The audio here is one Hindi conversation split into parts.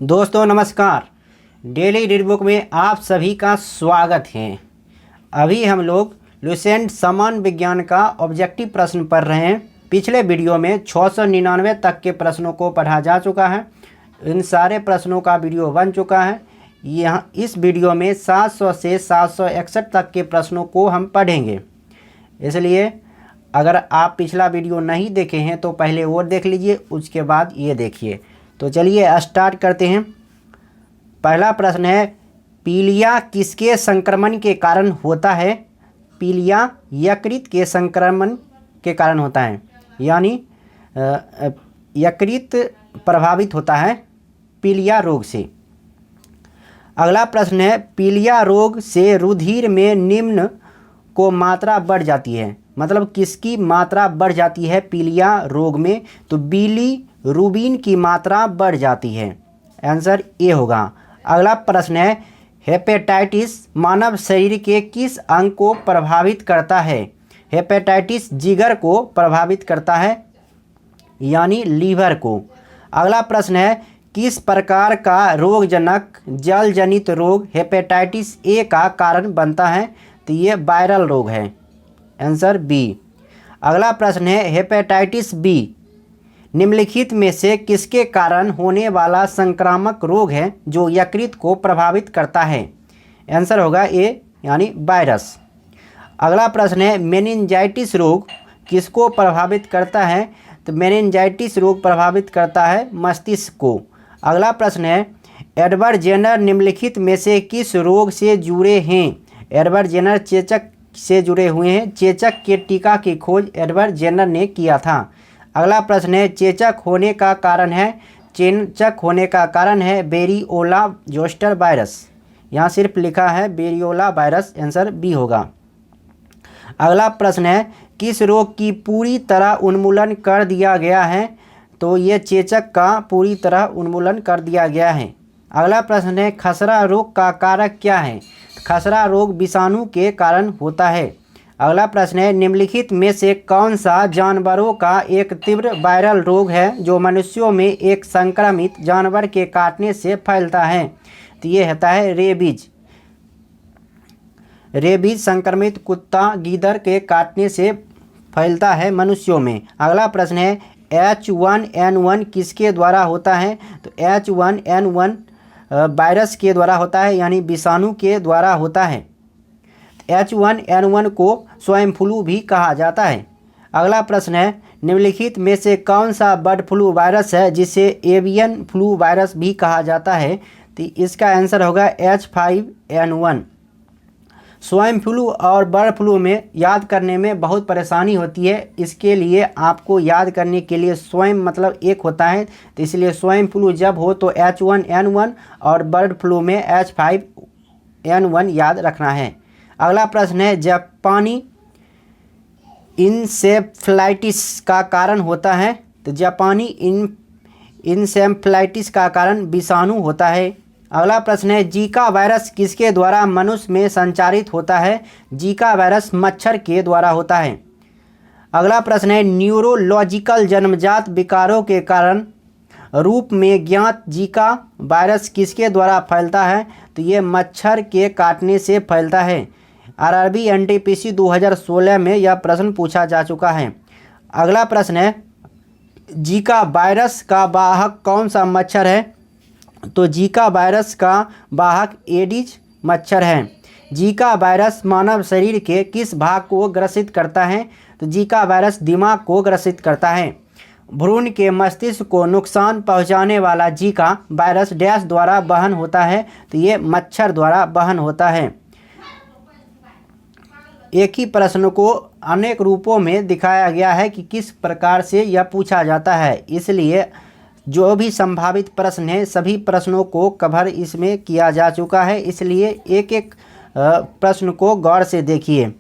दोस्तों नमस्कार। डेली रीड बुक में आप सभी का स्वागत है। अभी हम लोग लुसेंट समान विज्ञान का ऑब्जेक्टिव प्रश्न पढ़ रहे हैं। पिछले वीडियो में 699 तक के प्रश्नों को पढ़ा जा चुका है। इन सारे प्रश्नों का वीडियो बन चुका है। यहाँ इस वीडियो में 700 से 761 तक के प्रश्नों को हम पढ़ेंगे। इसलिए अगर आप पिछला वीडियो नहीं देखे हैं तो पहले वो देख लीजिए, उसके बाद ये देखिए। तो चलिए स्टार्ट करते हैं। पहला प्रश्न है, पीलिया किसके संक्रमण के कारण होता है? पीलिया यकृत के संक्रमण के कारण होता है, यानी यकृत प्रभावित होता है पीलिया रोग से। अगला प्रश्न है, पीलिया रोग से रुधिर में निम्न को मात्रा बढ़ जाती है, मतलब किसकी मात्रा बढ़ जाती है पीलिया रोग में? तो बिलीरुबिन की मात्रा बढ़ जाती है। आंसर ए होगा। अगला प्रश्न है, हेपेटाइटिस मानव शरीर के किस अंग को प्रभावित करता है? हेपेटाइटिस जिगर को प्रभावित करता है, यानी लीवर को। अगला प्रश्न है, किस प्रकार का रोगजनक जल जनित रोग हेपेटाइटिस ए का कारण बनता है? तो ये वायरल रोग है। Answer B. अगला प्रश्न है, हेपेटाइटिस बी निम्नलिखित में से किसके कारण होने वाला संक्रामक रोग है जो यकृत को प्रभावित करता है? आंसर होगा ए, यानी वायरस। अगला प्रश्न है, मेनिंजाइटिस रोग किसको प्रभावित करता है? तो मेनिंजाइटिस रोग प्रभावित करता है मस्तिष्क को। अगला प्रश्न है, एडवर्ड जेनर निम्नलिखित में से किस रोग से जुड़े हैं? एडवर्ड जेनर चेचक से जुड़े हुए हैं। चेचक के टीका की खोज एडवर्ड जेनर ने किया था। अगला प्रश्न है, चेचक होने का कारण है? चेचक होने का कारण है वेरियोला जोस्टर वायरस। यहाँ सिर्फ लिखा है वेरियोला वायरस। आंसर बी होगा। अगला प्रश्न है, किस रोग की पूरी तरह उन्मूलन कर दिया गया है? तो ये चेचक का पूरी तरह उन्मूलन कर दिया गया है। अगला प्रश्न है, खसरा रोग का कारक क्या है? खसरा रोग विषाणु के कारण होता है। अगला प्रश्न है, निम्नलिखित में से कौन सा जानवरों का एक तीव्र वायरल रोग है जो मनुष्यों में एक संक्रमित जानवर के काटने से फैलता है? तो ये होता है रेबीज। रेबीज संक्रमित कुत्ता गीदड़ के काटने से फैलता है मनुष्यों में। अगला प्रश्न है, H1N1 किसके द्वारा होता है? तो H1N1 वायरस के द्वारा होता है, यानी विषाणु के द्वारा होता है। H1N1 को स्वाइन फ्लू भी कहा जाता है। अगला प्रश्न है, निम्नलिखित में से कौन सा बर्ड फ्लू वायरस है जिसे एवियन फ्लू वायरस भी कहा जाता है? तो इसका आंसर होगा H5N1। स्वाइन फ्लू और बर्ड फ्लू में याद करने में बहुत परेशानी होती है, इसके लिए आपको याद करने के लिए स्वाइन मतलब एक होता है, तो इसलिए स्वाइन फ्लू जब हो तो H1N1 और बर्ड फ्लू में H5N1 याद रखना है। अगला प्रश्न है, जापानी इंसेफ्लाइटिस का कारण होता है? तो जापानी इंसेफ्लाइटिस का कारण विषाणु होता है। अगला प्रश्न है, जीका वायरस किसके द्वारा मनुष्य में संचारित होता है? जीका वायरस मच्छर के द्वारा होता है। अगला प्रश्न है, न्यूरोलॉजिकल जन्मजात विकारों के कारण रूप में ज्ञात जीका वायरस किसके द्वारा फैलता है? तो ये मच्छर के काटने से फैलता है। आरआरबी एनटीपीसी 2016 में यह प्रश्न पूछा जा चुका है। अगला प्रश्न है, जीका वायरस का वाहक कौन सा मच्छर है? तो जीका वायरस का वाहक एडिज मच्छर है। जीका वायरस मानव शरीर के किस भाग को ग्रसित करता है? तो जीका वायरस दिमाग को ग्रसित करता है। भ्रूण के मस्तिष्क को नुकसान पहुंचाने वाला जीका वायरस डैश द्वारा वहन होता है? तो ये मच्छर द्वारा वहन होता है। एक ही प्रश्न को अनेक रूपों में दिखाया गया है कि किस प्रकार से यह पूछा जाता है, इसलिए जो भी संभावित प्रश्न है सभी प्रश्नों को कवर इसमें किया जा चुका है, इसलिए एक एक प्रश्न को गौर से देखिए।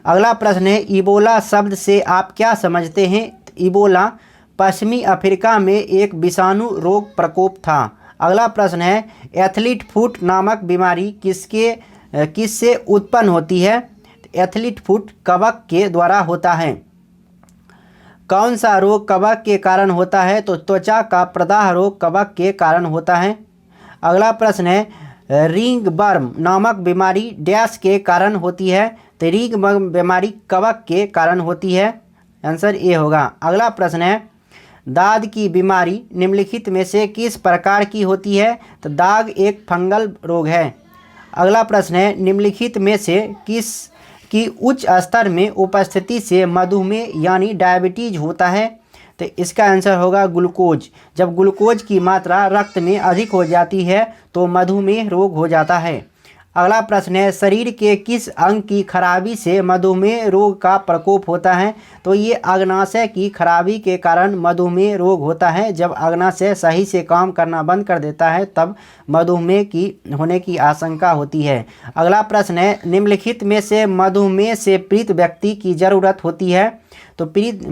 अगला प्रश्न है, इबोला शब्द से आप क्या समझते हैं? इबोला पश्चिमी अफ्रीका में एक विषाणु रोग प्रकोप था। अगला प्रश्न है, एथलीट फुट नामक बीमारी किससे उत्पन्न होती है? एथलीट फुट कवक के द्वारा होता है। कौन सा रोग कवक के कारण होता है? तो त्वचा का प्रदाह रोग कवक के कारण होता है। अगला प्रश्न है रिंग बर्म नामक बीमारी डैश के कारण होती है। तो रिंग बर्म बीमारी कवक के कारण होती है। आंसर ए होगा। अगला प्रश्न है दाद की बीमारी निम्नलिखित में से किस प्रकार की होती है। तो दाग एक फंगल रोग है। अगला प्रश्न है निम्नलिखित में से किस की उच्च स्तर में उपस्थिति से मधुमेह यानी डायबिटीज होता है। तो इसका आंसर होगा ग्लूकोज। जब ग्लूकोज की मात्रा रक्त में अधिक हो जाती है तो मधुमेह रोग हो जाता है। अगला प्रश्न है शरीर के किस अंग की खराबी से मधुमेह रोग का प्रकोप होता है। तो ये अग्नाशय की खराबी के कारण मधुमेह रोग होता है। जब अग्नाशय सही से काम करना बंद कर देता है तब मधुमेह की होने की आशंका होती है। अगला प्रश्न है निम्नलिखित में से मधुमेह से पीड़ित व्यक्ति की ज़रूरत होती है। तो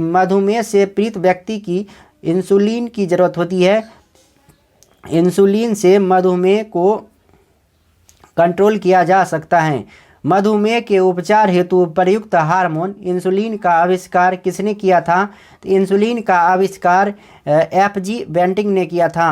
मधुमेह से पीड़ित व्यक्ति की इंसुलिन की ज़रूरत होती है। इंसुलिन से मधुमेह को कंट्रोल किया जा सकता है। मधुमेह के उपचार हेतु प्रयुक्त हार्मोन इंसुलिन का आविष्कार किसने किया था। तो इंसुलिन का आविष्कार एफ.जी. बेंटिंग ने किया था।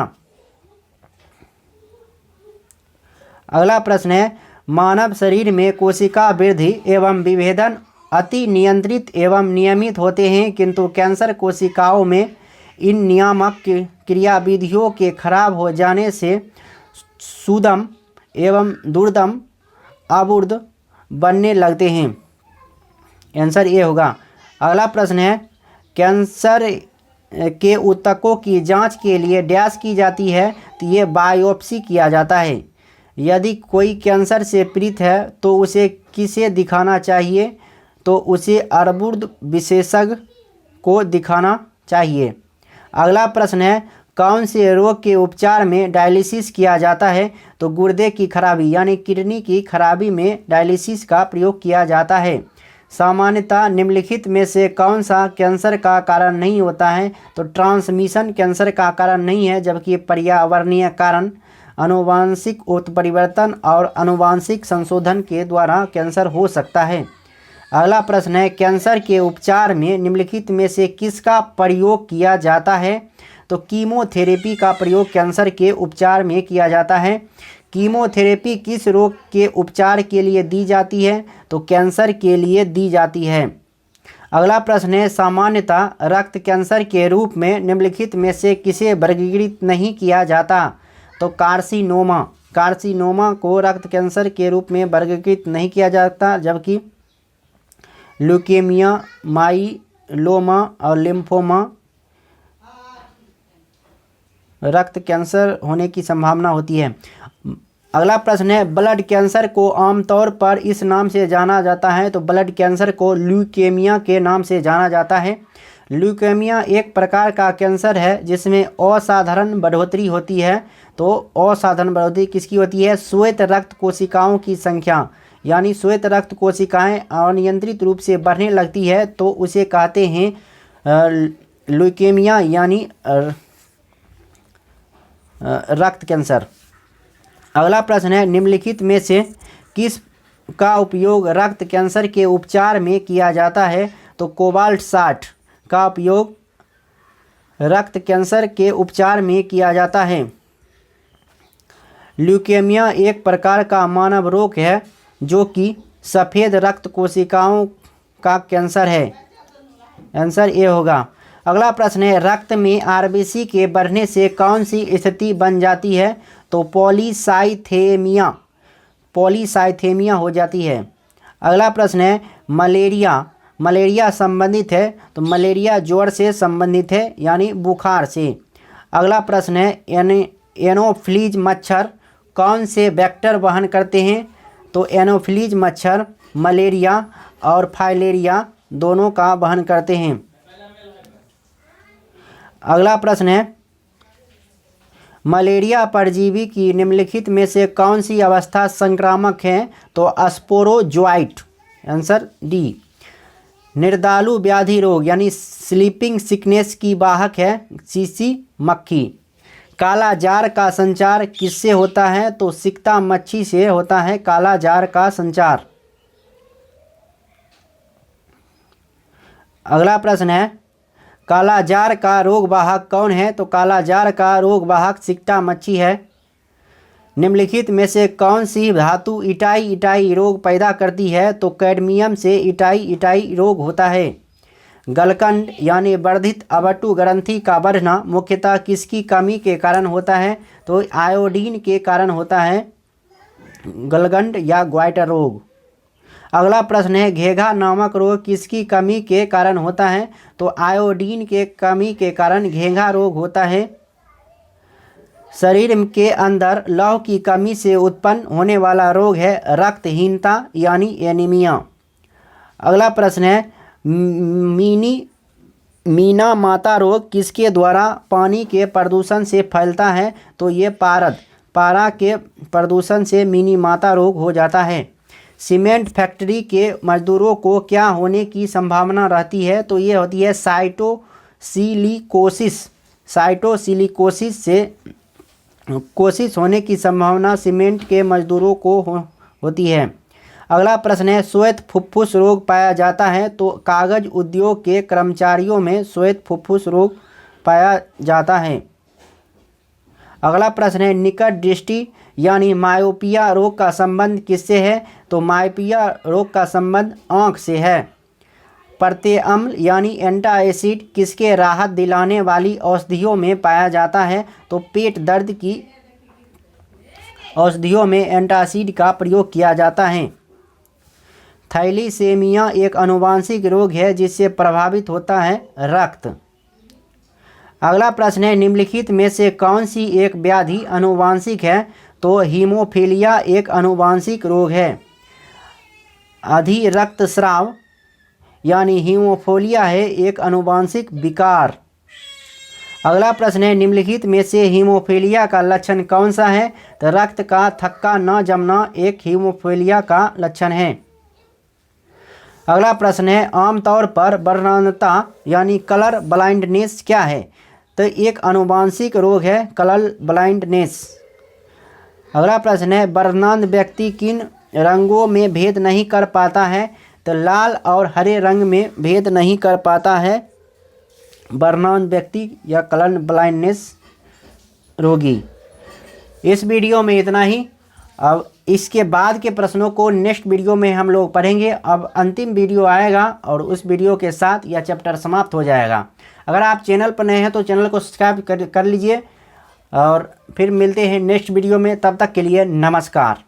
अगला प्रश्न है मानव शरीर में कोशिका वृद्धि एवं विभेदन अति नियंत्रित एवं नियमित होते हैं, किंतु कैंसर कोशिकाओं में इन नियामक क्रियाविधियों के खराब हो जाने से सुदम एवं दुर्दम अवरुद्ध बनने लगते हैं। आंसर ये होगा। अगला प्रश्न है कैंसर के ऊतकों की जांच के लिए डैश की जाती है। तो ये बायोप्सी किया जाता है। यदि कोई कैंसर से पीड़ित है तो उसे किसे दिखाना चाहिए। तो उसे अर्बुद विशेषज्ञ को दिखाना चाहिए। अगला प्रश्न है कौन से रोग के उपचार में डायलिसिस किया जाता है। तो गुर्दे की खराबी यानी किडनी की खराबी में डायलिसिस का प्रयोग किया जाता है। सामान्यतः निम्नलिखित में से कौन सा कैंसर का कारण नहीं होता है। तो ट्रांसमिशन कैंसर का कारण नहीं है, जबकि पर्यावरणीय कारण आनुवांशिक उत्परिवर्तन और आनुवांशिक संशोधन के द्वारा कैंसर हो सकता है। अगला प्रश्न है कैंसर के उपचार में निम्नलिखित में से किसका प्रयोग किया जाता है। तो कीमोथेरेपी का प्रयोग कैंसर के उपचार में किया जाता है। कीमोथेरेपी किस रोग के उपचार के लिए दी जाती है। तो कैंसर के लिए दी जाती है। अगला प्रश्न है सामान्यतः रक्त कैंसर के रूप में निम्नलिखित में से किसे वर्गीकृत नहीं किया जाता। तो कार्सिनोमा को रक्त कैंसर के रूप में वर्गीकृत नहीं किया जाता, जबकि ल्यूकेमिया, माइलोमा और लिम्फोमा रक्त कैंसर होने की संभावना होती है। अगला प्रश्न है ब्लड कैंसर को आमतौर पर इस नाम से जाना जाता है। तो ब्लड कैंसर को ल्यूकेमिया के नाम से जाना जाता है। ल्यूकेमिया एक प्रकार का कैंसर है जिसमें असाधारण बढ़ोतरी होती है। तो असाधारण बढ़ोतरी किसकी होती है। श्वेत रक्त कोशिकाओं की संख्या यानी श्वेत रक्त कोशिकाएं अनियंत्रित रूप से बढ़ने लगती है तो उसे कहते हैं ल्यूकेमिया यानी रक्त कैंसर। अगला प्रश्न है निम्नलिखित में से किस का उपयोग रक्त कैंसर के उपचार में किया जाता है। तो कोबाल्ट 60 का उपयोग रक्त कैंसर के उपचार में किया जाता है। ल्यूकेमिया एक प्रकार का मानव रोग है जो कि सफ़ेद रक्त कोशिकाओं का कैंसर है। आंसर ए होगा। अगला प्रश्न है रक्त में आरबीसी के बढ़ने से कौन सी स्थिति बन जाती है। तो पॉलीसाइथेमिया हो जाती है। अगला प्रश्न है मलेरिया संबंधित है। तो मलेरिया ज्वर से संबंधित है यानी बुखार से। अगला प्रश्न है एनोफ्लीज मच्छर कौन से वेक्टर वहन करते हैं। तो एनोफ्लीज मच्छर मलेरिया और फाइलेरिया दोनों का वहन करते हैं। अगला प्रश्न है मलेरिया परजीवी की निम्नलिखित में से कौन सी अवस्था संक्रामक है। तो स्पोरोजोइट। Answer D. निर्दालु व्याधि रोग यानी स्लीपिंग सिकनेस की वाहक है सीसी मक्खी। काला जार का संचार किससे होता है। तो सिकता मच्छी से होता है काला जार का संचार। अगला प्रश्न है कालाजार का रोग वाहक कौन है। तो कालाजार का रोग वाहक सिकटा मच्छी है। निम्नलिखित में से कौन सी धातु इटाई इटाई रोग पैदा करती है? तो कैडमियम से इटाई इटाई रोग होता है। गलकंड यानी वर्धित अवटु ग्रंथि का बढ़ना मुख्यतः किसकी कमी के कारण होता है? तो आयोडीन के कारण होता है गलगंड या ग्वाइटर रोग। अगला प्रश्न है, घेघा नामक रोग किसकी कमी के कारण होता है? तो आयोडीन के कमी के कारण घेघा रोग होता है। शरीर के अंदर लौह की कमी से उत्पन्न होने वाला रोग है रक्तहीनता यानी एनीमिया। अगला प्रश्न है, मीना माता रोग किसके द्वारा पानी के प्रदूषण से फैलता है? तो ये पारा के प्रदूषण से मिनी माता रोग हो जाता है। सीमेंट फैक्ट्री के मजदूरों को क्या होने की संभावना रहती है? तो ये होती है साइटोसिलिकोसिस से कोशिश होने की संभावना सीमेंट के मजदूरों को होती है। अगला प्रश्न है, श्वेत फुफ्फुस रोग पाया जाता है? तो कागज उद्योग के कर्मचारियों में श्वेत फुफ्फुस रोग पाया जाता है। अगला प्रश्न है, निकट दृष्टि यानी मायोपिया रोग का संबंध किससे है? तो मायोपिया रोग का संबंध आँख से है। प्रत्यय अम्ल यानी एंटासिड किसके राहत दिलाने वाली औषधियों में पाया जाता है? तो पेट दर्द की औषधियों में एंटासिड का प्रयोग किया जाता है। थैलीसीमिया एक आनुवांशिक रोग है जिससे प्रभावित होता है रक्त। अगला प्रश्न है, निम्नलिखित में से कौन सी एक व्याधि आनुवांशिक है? तो हीमोफीलिया एक आनुवांशिक रोग है। अधि रक्तस्राव यानी हीमोफीलिया है एक आनुवांशिक विकार। अगला प्रश्न है, निम्नलिखित में से हीमोफीलिया का लक्षण कौन सा है? तो रक्त का थक्का न जमना एक हीमोफीलिया का लक्षण है। अगला प्रश्न है, आमतौर पर वर्णनता यानी कलर ब्लाइंडनेस क्या है? तो एक आनुवांशिक रोग है कलर ब्लाइंडनेस। अगला प्रश्न है, वर्णन व्यक्ति किन रंगों में भेद नहीं कर पाता है? तो लाल और हरे रंग में भेद नहीं कर पाता है वर्णन व्यक्ति या कलर ब्लाइंडनेस रोगी। इस वीडियो में इतना ही। अब इसके बाद के प्रश्नों को नेक्स्ट वीडियो में हम लोग पढ़ेंगे। अब अंतिम वीडियो आएगा और उस वीडियो के साथ यह चैप्टर समाप्त हो जाएगा। अगर आप चैनल पर नए हैं तो चैनल को सब्सक्राइब कर लीजिए और फिर मिलते हैं नेक्स्ट वीडियो में। तब तक के लिए नमस्कार।